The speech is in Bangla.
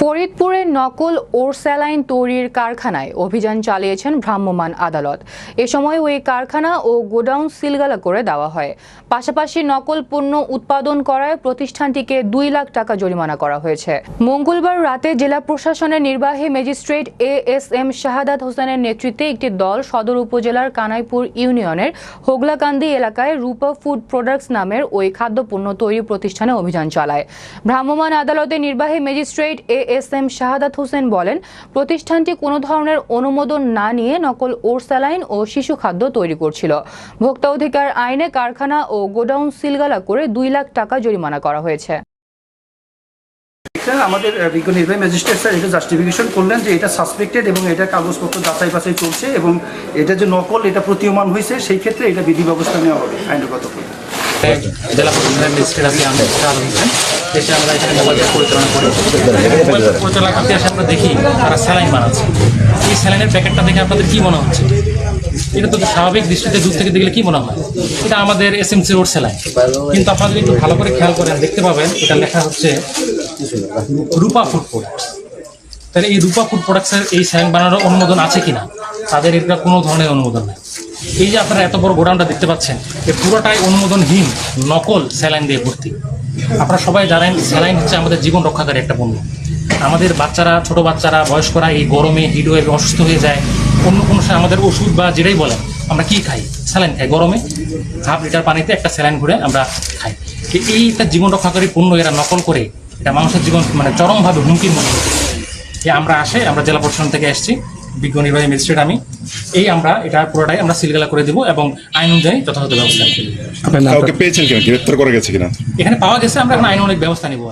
ফরিদপুরে নকল ওরস্যালাইন তৈরির কারখানায় অভিযান চালিয়েছেন ভ্রাম্যমাণ আদালত। এ সময় ওই কারখানা ও গোডাউন সিলগালা করে দেওয়া হয়। পাশাপাশি নকল পণ্য উৎপাদন করায় প্রতিষ্ঠানটিকে 2 লাখ টাকা জরিমানা করা হয়েছে। মঙ্গলবার রাতে জেলা প্রশাসনের নির্বাহী ম্যাজিস্ট্রেট ASM শাহাদাত হোসেনের নেতৃত্বে একটি দল সদর উপজেলার কানাইপুর ইউনিয়নের হোগলাকান্দি এলাকায় রূপা ফুড প্রোডাক্টস নামের ওই খাদ্যপণ্য তৈরি প্রতিষ্ঠানে অভিযান চালায়। ভ্রাম্যমাণ আদালতের নির্বাহী ম্যাজিস্ট্রেট ASM শাহাদাত হোসেন বলেন, প্রতিষ্ঠানটি কোনো ধরনের অনুমোদন না নিয়ে নকল ওরস্যালাইন ও শিশু খাদ্য তৈরি করছিল। ভোক্তা অধিকার আইনে কারখানা ও গোডাউন সিলগালা করে 2 লাখ টাকা জরিমানা করা হয়েছে। আমাদের বিজ্ঞ নির্বাহী ম্যাজিস্ট্রেট স্যার এটা জাস্টিফিকেশন করলেন যে এটা সাসপেক্টেড এবং এটা কাগজপত্র যাচাই বাছাই চলছে এবং এটা যে নকল এটা প্রতীয়মান হয়েছে, সেই ক্ষেত্রে এটা বিধি ব্যবস্থা নেওয়া হবে আইনগত। জেলা প্রশাসনের ম্যাজিস্ট্রেট আছি আমি দেশে আমরা এখানে মোবাইল পরিচালনা করি। মোবাইল পরিচালনা করতে আসে আমরা দেখি তারা স্যালাইন বানাচ্ছে। এই স্যালাইনের প্যাকেটটা দেখে আপনাদের কি মনে হচ্ছে? এটা তো স্বাভাবিক দৃষ্টিতে দূর থেকে দেখলে কি মনে হয়? এটা আমাদের SMC রোড স্যালাইন, কিন্তু আপনারা যদি একটু ভালো করে খেয়াল করেন দেখতে পাবেন এটা লেখা হচ্ছে রূপা ফুড প্রোডাক্টস। তাহলে এই রূপা ফুড প্রোডাক্টসের এই স্যালাইন বানানোর অনুমোদন আছে কিনা? তাদের এটা কোনো ধরনের অনুমোদন নেই। এই যে আপনারা এত বড় গোডাউনটা দেখতে পাচ্ছেন, এই পুরোটাই অনুমোদনহীন নকল স্যালাইন দিয়ে ভর্তি। আপনারা সবাই জানেন স্যালাইন হচ্ছে আমাদের জীবন রক্ষাকারী একটা পণ্য। আমাদের বাচ্চারা, ছোট বাচ্চারা, বয়স্করা এই গরমে হিটওয়েভে অসুস্থ হয়ে যায়। অন্য কোনো সময় আমাদের ওষুধ বা যেটাই বলেন আমরা কি খাই? স্যালাইন খাই। গরমে হাফ লিটার পানিতে একটা স্যালাইন ঘুরে আমরা খাই। এইটা জীবন রক্ষাকারী পণ্য এরা নকল করে এটা মানুষের জীবন চরমভাবে হুমকির মধ্যে। আমরা জেলা প্রশাসন থেকে এসেছি, বিজ্ঞ নির্বাহী ম্যাজিস্ট্রেট আমি। আমরা এটা পুরোটাই আমরা সিলগালা করে দেবো এবং আইন অনুযায়ী যথাযথ ব্যবস্থা। পেয়েছেন কিনা, গ্রেপ্তার করা গেছে কিনা? এখানে পাওয়া গেছে, আমরা এখন আইন অনেক ব্যবস্থা নিব।